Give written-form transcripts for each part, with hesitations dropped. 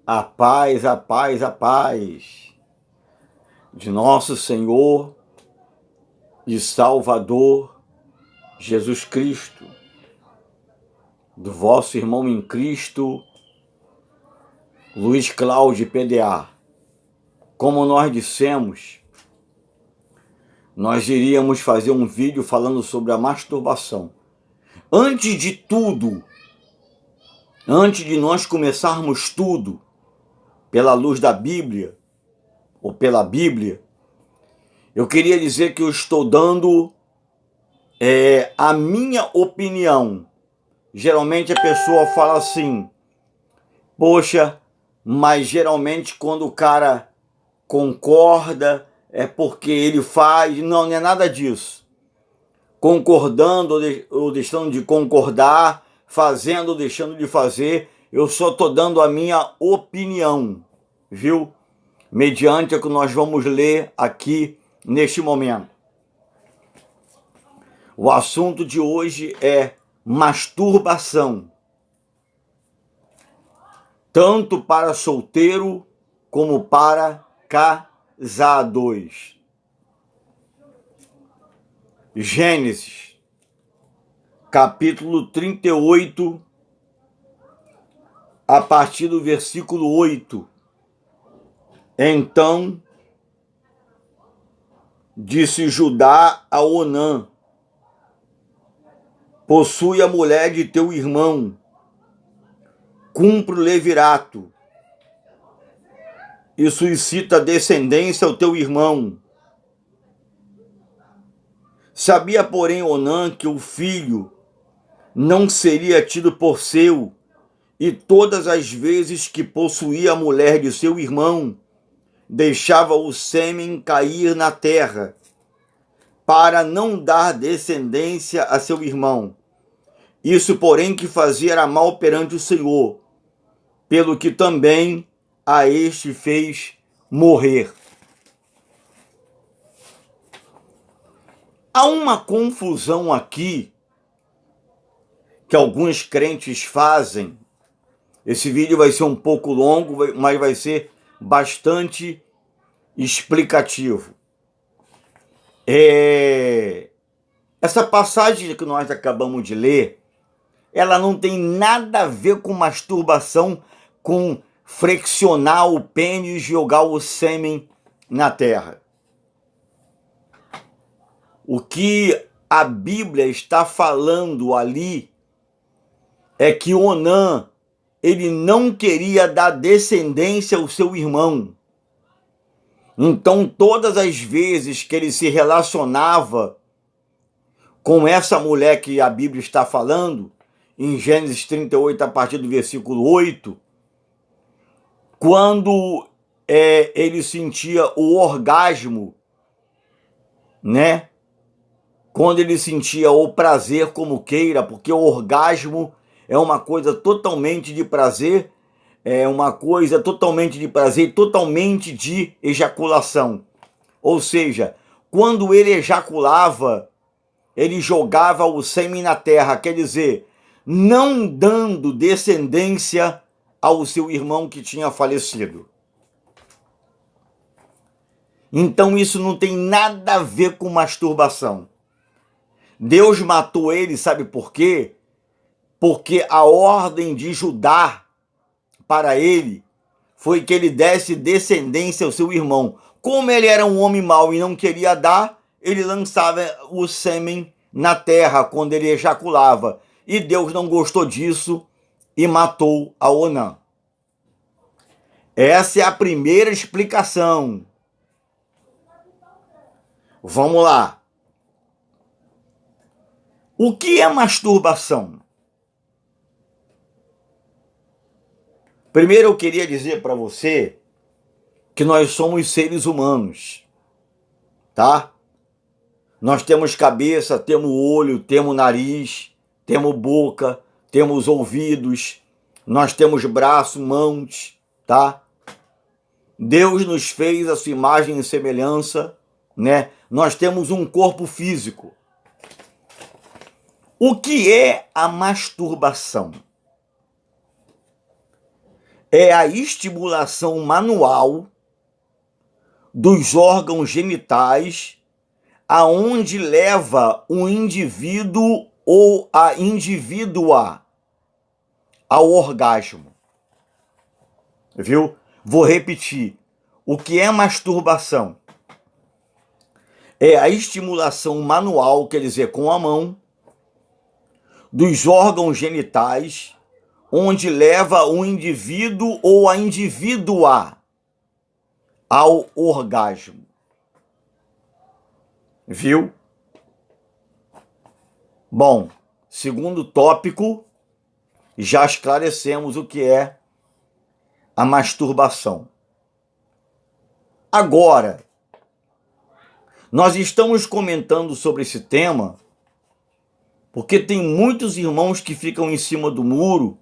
A paz, a paz, a paz de nosso Senhor e Salvador Jesus Cristo, do vosso irmão em Cristo, Luiz Cláudio PDA. Como nós dissemos, nós iríamos fazer um vídeo falando sobre a masturbação. Antes de tudo, antes de nós começarmos tudo, pela luz da Bíblia, ou pela Bíblia, eu queria dizer que eu estou dando a minha opinião. Geralmente a pessoa fala assim, poxa, mas geralmente quando o cara concorda é porque ele faz. Não, não é nada disso. Concordando ou deixando de concordar, fazendo ou deixando de fazer, eu só estou dando a minha opinião, viu? Mediante o que nós vamos ler aqui neste momento. O assunto de hoje é masturbação, tanto para solteiro como para casados. Gênesis, capítulo 38, a partir do versículo 8. Então disse Judá a Onã: possui a mulher de teu irmão, cumpre o levirato e suscita descendência ao teu irmão. Sabia, porém, Onã que o filho não seria tido por seu, e todas as vezes que possuía a mulher de seu irmão, deixava o sêmen cair na terra, para não dar descendência a seu irmão. Isso, porém, que fazia era mal perante o Senhor, pelo que também a este fez morrer. Há uma confusão aqui que alguns crentes fazem. Esse vídeo vai ser um pouco longo, mas vai ser bastante explicativo. Essa passagem que nós acabamos de ler, ela não tem nada a ver com masturbação, com flexionar o pênis e jogar o sêmen na terra. O que a Bíblia está falando ali é que Onã, ele não queria dar descendência ao seu irmão. Então, todas as vezes que ele se relacionava com essa mulher que a Bíblia está falando, em Gênesis 38, a partir do versículo 8, quando ele sentia o orgasmo, né? Quando ele sentia o prazer, como queira, porque o orgasmo é uma coisa totalmente de prazer, é uma coisa totalmente de prazer, totalmente de ejaculação. Ou seja, quando ele ejaculava, ele jogava o sêmen na terra, quer dizer, não dando descendência ao seu irmão que tinha falecido. Então isso não tem nada a ver com masturbação. Deus matou ele, sabe por quê? Porque a ordem de Judá para ele foi que ele desse descendência ao seu irmão. Como ele era um homem mau e não queria dar, ele lançava o sêmen na terra quando ele ejaculava. E Deus não gostou disso e matou a Onã. Essa é a primeira explicação. Vamos lá. O que é masturbação? Primeiro eu queria dizer para você que nós somos seres humanos, tá? Nós temos cabeça, temos olho, temos nariz, temos boca, temos ouvidos, nós temos braços, mãos, tá? Deus nos fez a sua imagem e semelhança, né? Nós temos um corpo físico. O que é a masturbação? é a estimulação manual dos órgãos genitais aonde leva o indivíduo ou a indivídua ao orgasmo. Viu? Vou repetir. O que é masturbação? É a estimulação manual, quer dizer, com a mão, dos órgãos genitais, onde leva o indivíduo ou a indivídua ao orgasmo. Viu? Bom, segundo tópico, já esclarecemos o que é a masturbação. Agora, nós estamos comentando sobre esse tema porque tem muitos irmãos que ficam em cima do muro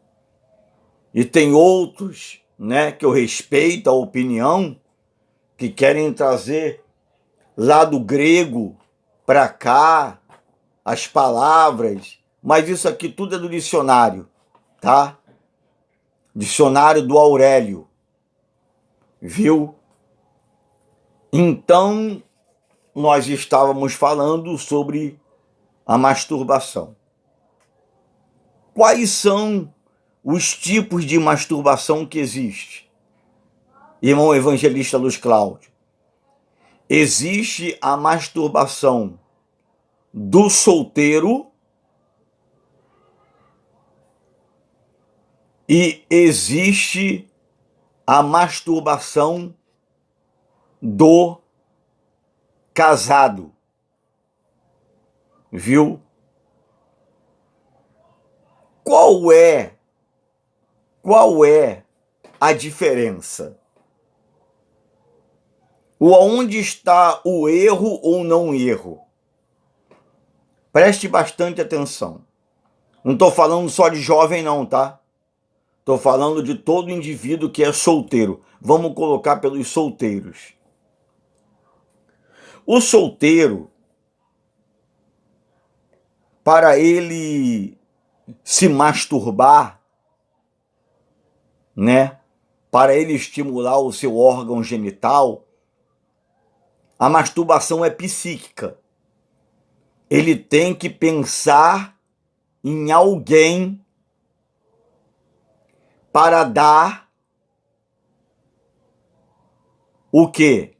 e tem outros, né, que eu respeito a opinião, que querem trazer lá do grego para cá as palavras, mas isso aqui tudo é do dicionário, tá? Dicionário do Aurélio, viu? Então, nós estávamos falando sobre a masturbação. Quais são os tipos de masturbação que existe? Irmão evangelista Luiz Cláudio, existe a masturbação do solteiro e existe a masturbação do casado. Viu? Qual é a diferença? Ou aonde está o erro ou não erro? Preste bastante atenção. Não estou falando só de jovem não, tá? Estou falando de todo indivíduo que é solteiro. Vamos colocar pelos solteiros. O solteiro, para ele se masturbar, né? Para ele estimular o seu órgão genital, a masturbação é psíquica. Ele tem que pensar em alguém para dar o quê?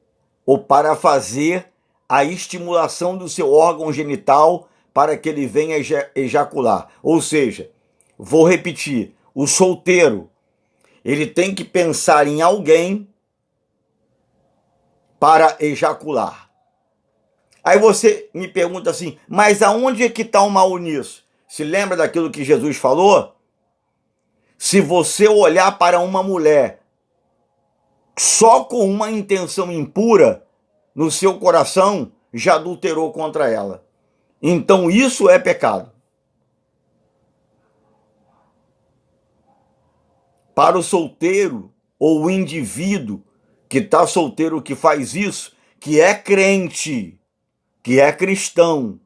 Ou para fazer a estimulação do seu órgão genital para que ele venha ejacular. Ou seja, vou repetir, o solteiro, ele tem que pensar em alguém para ejacular. Aí você me pergunta assim, mas aonde é que está o mal nisso? Se lembra daquilo que Jesus falou? Se você olhar para uma mulher só com uma intenção impura, no seu coração já adulterou contra ela. Então isso é pecado. Para o solteiro ou o indivíduo que está solteiro que faz isso, que é crente, que é cristão,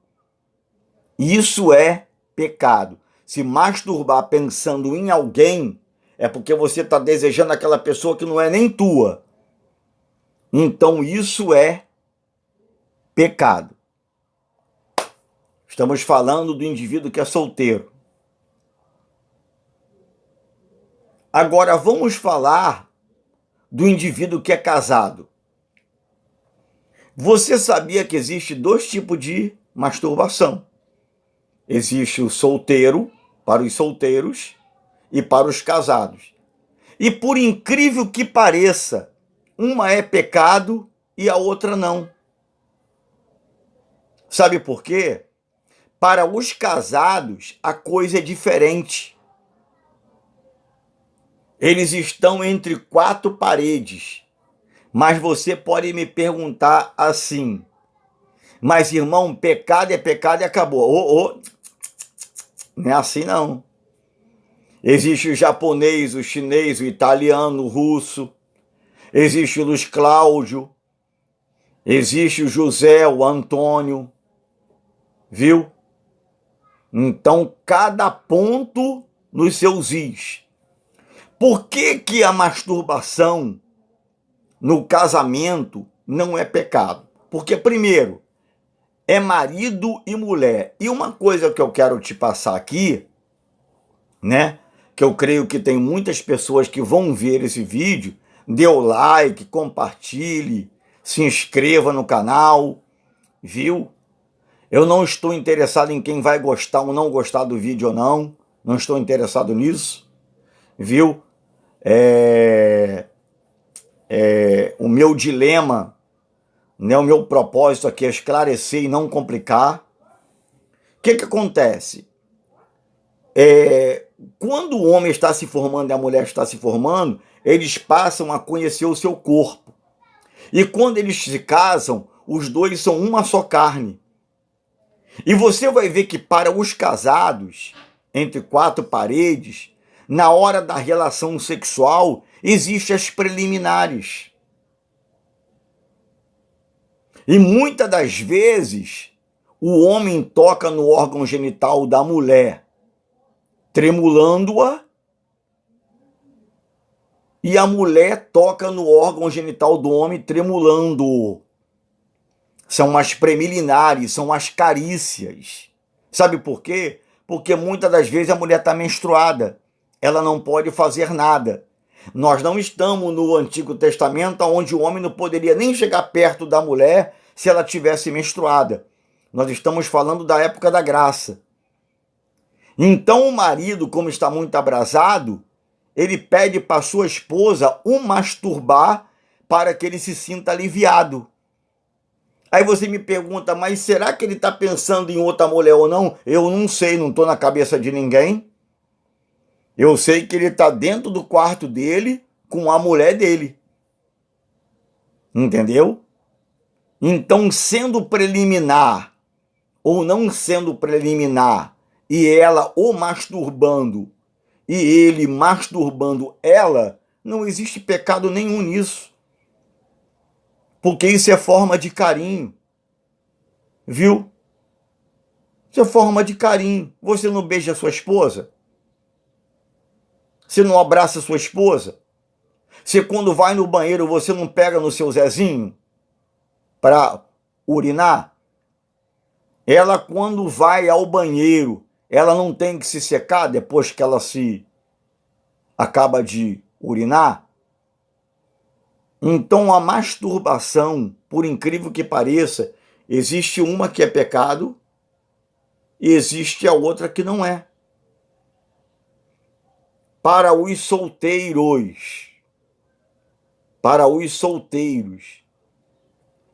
isso é pecado. Se masturbar pensando em alguém, é porque você está desejando aquela pessoa que não é nem tua. Então isso é pecado. Estamos falando do indivíduo que é solteiro. Agora vamos falar do indivíduo que é casado. Você sabia que existe dois tipos de masturbação? Existe o solteiro, para os solteiros, e para os casados. E por incrível que pareça, uma é pecado e a outra não. Sabe por quê? Para os casados, a coisa é diferente. Eles estão entre quatro paredes. Mas você pode me perguntar assim, mas irmão, pecado é pecado e acabou. Não é assim não. Existe o japonês, o chinês, o italiano, o russo. Existe o Luiz Cláudio. Existe o José, o Antônio. Viu? Então, cada ponto nos seus is. Por que que a masturbação no casamento não é pecado? Porque, primeiro, é marido e mulher. E uma coisa que eu quero te passar aqui, né? Que eu creio que tem muitas pessoas que vão ver esse vídeo, dê o like, compartilhe, se inscreva no canal, viu? Eu não estou interessado em quem vai gostar ou não gostar do vídeo ou não. Não estou interessado nisso, viu? O meu dilema, né, o meu propósito aqui é esclarecer e não complicar. O que acontece? Quando o homem está se formando e a mulher está se formando, eles passam a conhecer o seu corpo. E quando eles se casam, os dois são uma só carne. E você vai ver que para os casados, entre quatro paredes, na hora da relação sexual, existem as preliminares. E muitas das vezes, o homem toca no órgão genital da mulher, tremulando-a, e a mulher toca no órgão genital do homem, tremulando-o. São as preliminares, são as carícias. Sabe por quê? Porque muitas das vezes a mulher está menstruada. Ela não pode fazer nada. Nós não estamos no Antigo Testamento, onde o homem não poderia nem chegar perto da mulher se ela tivesse menstruada. Nós estamos falando da época da graça. Então o marido, como está muito abrasado, ele pede para sua esposa o masturbar para que ele se sinta aliviado. Aí você me pergunta, mas será que ele está pensando em outra mulher ou não? Eu não sei, não estou na cabeça de ninguém. Eu sei que ele está dentro do quarto dele com a mulher dele. Entendeu? Então, sendo preliminar ou não sendo preliminar, e ela o masturbando, e ele masturbando ela, não existe pecado nenhum nisso. Porque isso é forma de carinho. Viu? Isso é forma de carinho. Você não beija sua esposa? Você não abraça sua esposa? Você, quando vai no banheiro, você não pega no seu Zezinho para urinar? Ela, quando vai ao banheiro, ela não tem que se secar depois que ela se acaba de urinar? Então, a masturbação, por incrível que pareça, existe uma que é pecado e existe a outra que não é. Para os solteiros,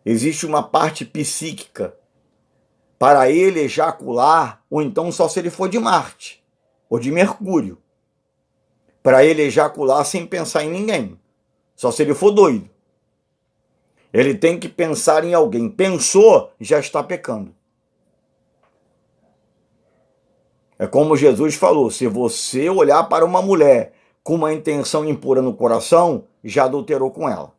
existe uma parte psíquica para ele ejacular, ou então só se ele for de Marte ou de Mercúrio, para ele ejacular sem pensar em ninguém. Só se ele for doido. Ele tem que pensar em alguém. Pensou, já está pecando. É como Jesus falou, se você olhar para uma mulher com uma intenção impura no coração, já adulterou com ela.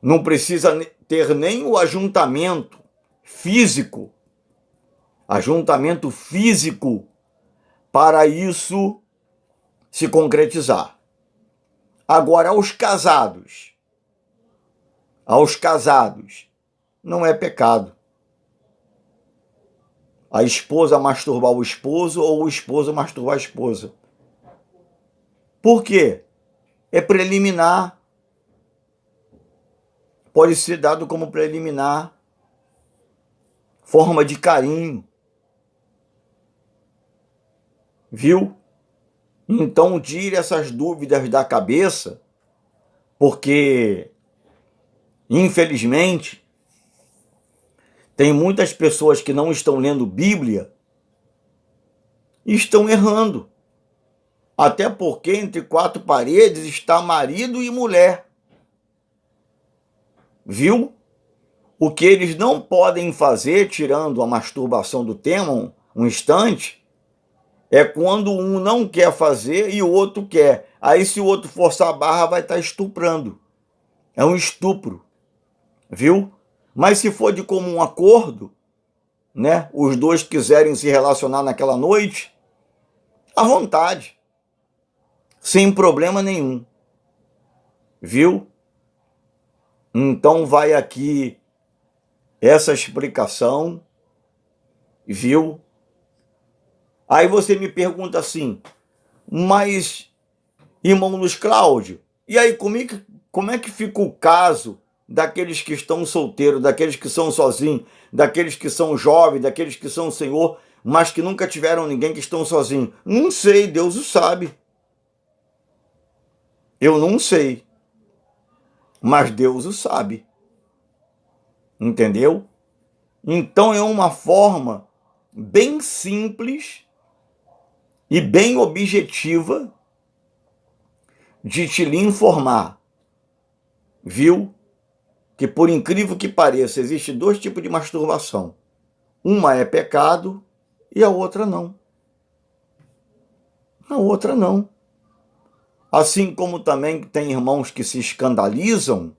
Não precisa ter nem o ajuntamento físico para isso se concretizar. Agora, aos casados, não é pecado a esposa masturbar o esposo ou o esposo masturbar a esposa. Por quê? É preliminar. Pode ser dado como preliminar. Forma de carinho. Viu? Então tire essas dúvidas da cabeça, porque, infelizmente, tem muitas pessoas que não estão lendo Bíblia e estão errando. Até porque entre quatro paredes está marido e mulher. Viu? O que eles não podem fazer, tirando a masturbação do tema um instante, é quando um não quer fazer e o outro quer. Aí se o outro forçar a barra, vai estar estuprando. É um estupro. Viu? Mas se for de comum acordo, né, os dois quiserem se relacionar naquela noite, à vontade. sem problema nenhum. Viu? Então vai aqui essa explicação, viu? Aí você me pergunta assim, mas, irmão Luiz Cláudio, e aí como é que fica o caso daqueles que estão solteiros, daqueles que são sozinhos, daqueles que são jovens, daqueles que são senhor, mas que nunca tiveram ninguém, que estão sozinhos? Não sei, Deus o sabe. Eu não sei, mas Deus o sabe. Entendeu? Então é uma forma bem simples e bem objetiva de te lhe informar, viu? Que por incrível que pareça, existe dois tipos de masturbação. Uma é pecado e a outra não. A outra não. Assim como também tem irmãos que se escandalizam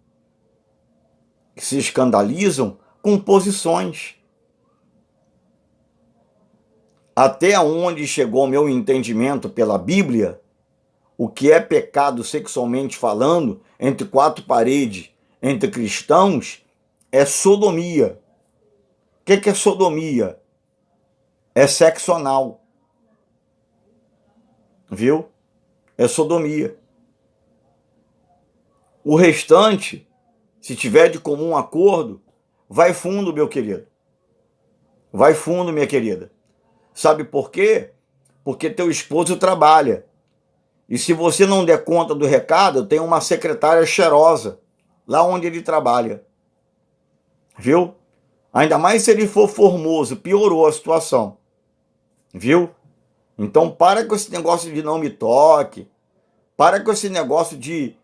com posições. Até onde chegou o meu entendimento pela Bíblia, o que é pecado sexualmente falando, entre quatro paredes, entre cristãos, é sodomia. O que é sodomia? É sexo anal. Viu? É sodomia. O restante, se tiver de comum acordo, vai fundo, meu querido. Vai fundo, minha querida. Sabe por quê? Porque teu esposo trabalha. E se você não der conta do recado, tem uma secretária cheirosa lá onde ele trabalha. Viu? Ainda mais se ele for formoso, piorou a situação. Viu? Então para com esse negócio de não me toque. Para com esse negócio de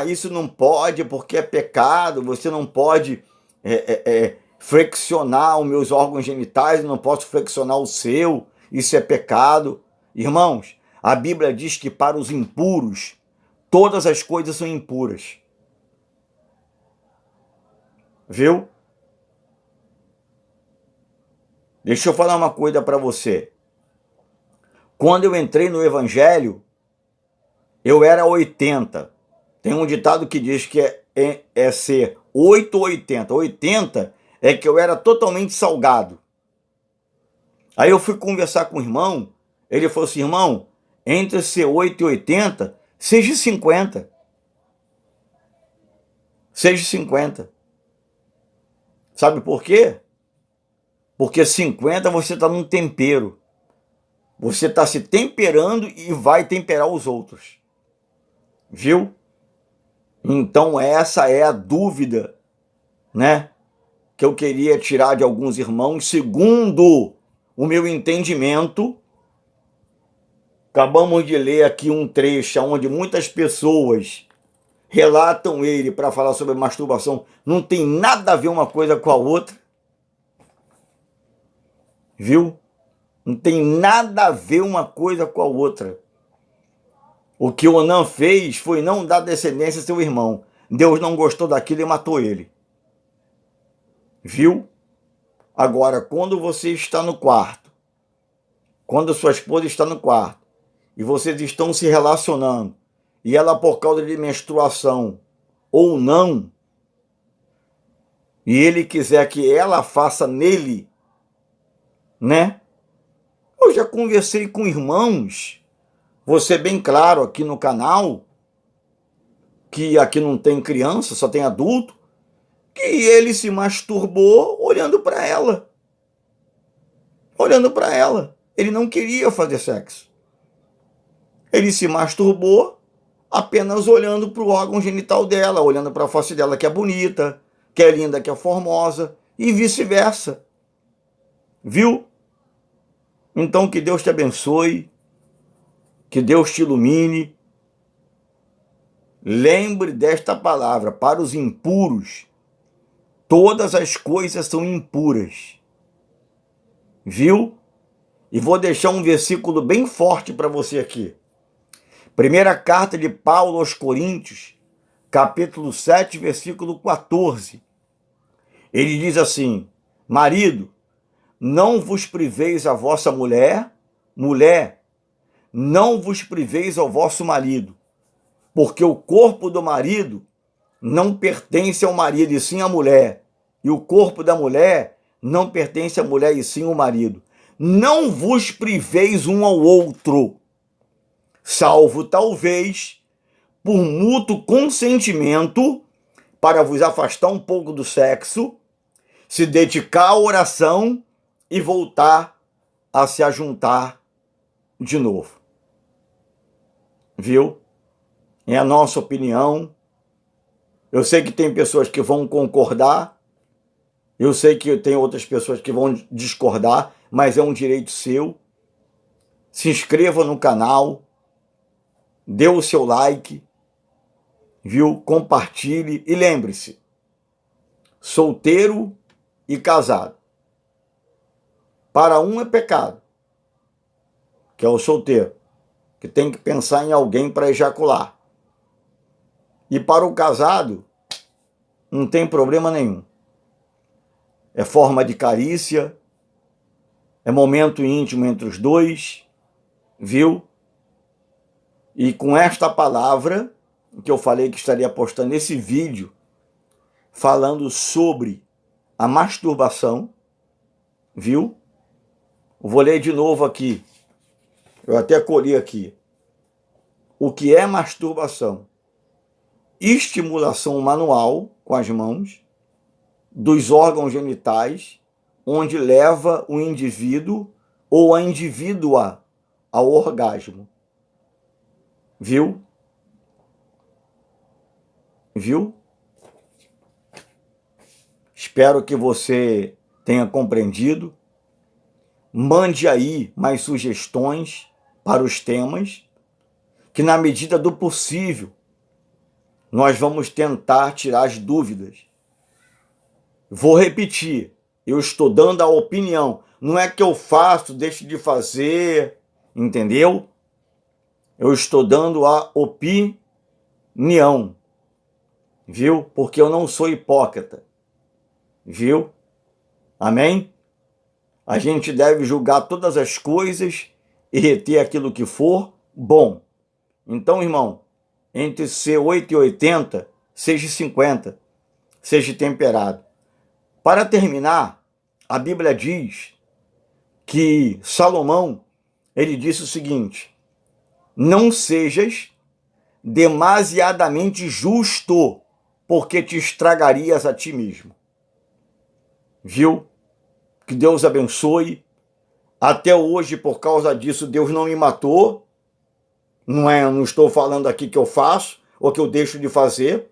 isso não pode porque é pecado, você não pode flexionar os meus órgãos genitais, eu não posso flexionar o seu, isso é pecado. Irmãos, a Bíblia diz que para os impuros, todas as coisas são impuras. Viu? Deixa eu falar uma coisa para você. Quando eu entrei no Evangelho, eu era 80. Tem um ditado que diz que é ser 8 ou 80. 80 é que eu era totalmente salgado. Aí eu fui conversar com o irmão, ele falou assim, irmão, entre ser 8 e 80, seja 50. Seja 50. Sabe por quê? Porque 50 você está num tempero. Você está se temperando e vai temperar os outros. Viu? Então essa é a dúvida, né? Que eu queria tirar de alguns irmãos, segundo o meu entendimento. Acabamos de ler aqui um trecho onde muitas pessoas relatam ele para falar sobre masturbação. Não tem nada a ver uma coisa com a outra. Viu? Não tem nada a ver uma coisa com a outra. O que Onã fez foi não dar descendência ao seu irmão. Deus não gostou daquilo e matou ele. Viu? Agora, quando você está no quarto, quando sua esposa está no quarto, e vocês estão se relacionando, e ela por causa de menstruação ou não, e ele quiser que ela faça nele, né? Eu já conversei com irmãos, vou ser bem claro aqui no canal, que aqui não tem criança, só tem adulto, que ele se masturbou olhando para ela. Olhando para ela. Ele não queria fazer sexo. Ele se masturbou apenas olhando para o órgão genital dela, olhando para a face dela que é bonita, que é linda, que é formosa, e vice-versa. Viu? Então que Deus te abençoe, que Deus te ilumine. Lembre desta palavra, para os impuros, todas as coisas são impuras. Viu? E vou deixar um versículo bem forte para você aqui. Primeira carta de Paulo aos Coríntios, capítulo 7, versículo 14. Ele diz assim, marido, não vos priveis a vossa mulher, não vos priveis ao vosso marido, porque o corpo do marido não pertence ao marido, e sim à mulher, e o corpo da mulher não pertence à mulher, e sim ao marido. Não vos priveis um ao outro, salvo talvez por mútuo consentimento, para vos afastar um pouco do sexo, se dedicar à oração e voltar a se ajuntar de novo. Viu? É a nossa opinião. Eu sei que tem pessoas que vão concordar, eu sei que tem outras pessoas que vão discordar, mas é um direito seu. Se inscreva no canal, dê o seu like, viu? Compartilhe e lembre-se, solteiro e casado. Para um é pecado, que é o solteiro, que tem que pensar em alguém para ejacular. E para o casado, não tem problema nenhum. É forma de carícia, é momento íntimo entre os dois, viu? E com esta palavra, que eu falei que estaria postando esse vídeo, falando sobre a masturbação, viu? Eu vou ler de novo aqui. Eu até colhi aqui. O que é masturbação? Estimulação manual, com as mãos, dos órgãos genitais, onde leva o indivíduo ou a indivídua ao orgasmo. Viu? Viu? Espero que você tenha compreendido. Mande aí mais sugestões para os temas, que na medida do possível nós vamos tentar tirar as dúvidas. Vou repetir, eu estou dando a opinião, não é que eu faço, deixo de fazer, entendeu? Eu estou dando a opinião, viu? Porque eu não sou hipócrita, viu? Amém? A gente deve julgar todas as coisas e reter aquilo que for bom. Então, irmão, entre ser 8 e 80, seja 50, seja temperado. Para terminar, a Bíblia diz que Salomão, ele disse o seguinte: não sejas demasiadamente justo, porque te estragarias a ti mesmo. Viu? Que Deus abençoe. Até hoje, por causa disso, Deus não me matou. Não estou falando aqui que eu faço ou que eu deixo de fazer.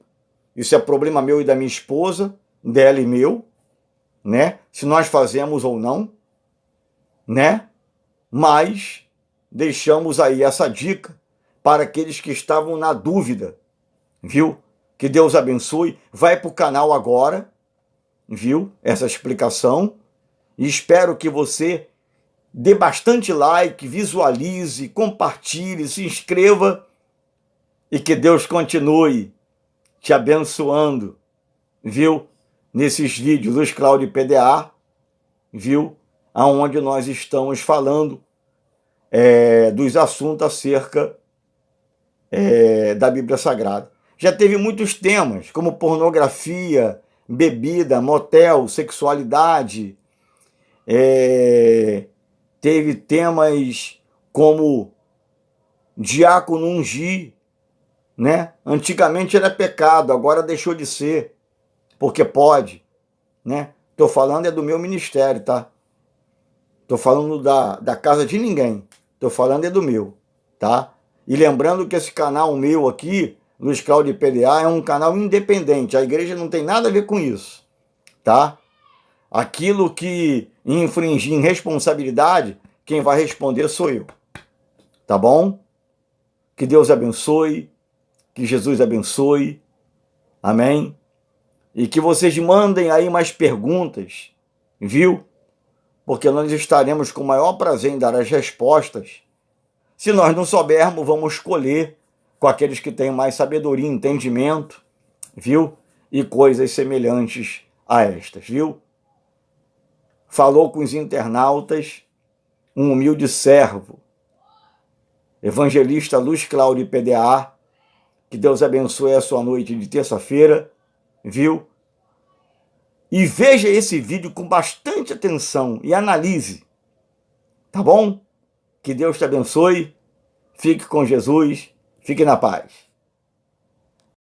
Isso é problema meu e da minha esposa, dela e meu, né? Se nós fazemos ou não, né? Mas deixamos aí essa dica para aqueles que estavam na dúvida, viu? Que Deus abençoe. Vai para o canal agora, viu? Essa explicação. E espero que você dê bastante like, visualize, compartilhe, se inscreva e que Deus continue te abençoando, viu? Nesses vídeos Luiz Cláudio PDA, viu? Aonde nós estamos falando dos assuntos acerca da Bíblia Sagrada. Já teve muitos temas, como pornografia, bebida, motel, sexualidade. Teve temas como diácono ungir, né? Antigamente era pecado, agora deixou de ser, porque pode, né? Tô falando do meu ministério, tá? Tô falando da casa de ninguém, tô falando do meu, tá? E lembrando que esse canal meu aqui, Luiz Cláudio PDA, é um canal independente, a igreja não tem nada a ver com isso, tá? Aquilo que infringir em responsabilidade, quem vai responder sou eu, tá bom? Que Deus abençoe, que Jesus abençoe, amém? E que vocês mandem aí mais perguntas, viu? Porque nós estaremos com o maior prazer em dar as respostas. Se nós não soubermos, vamos escolher com aqueles que têm mais sabedoria e entendimento, viu? E coisas semelhantes a estas, viu? Falou com os internautas um humilde servo, Evangelista Luz Cláudio PDA. Que Deus abençoe a sua noite de terça-feira, viu? E veja esse vídeo com bastante atenção e analise, tá bom? Que Deus te abençoe, fique com Jesus, fique na paz.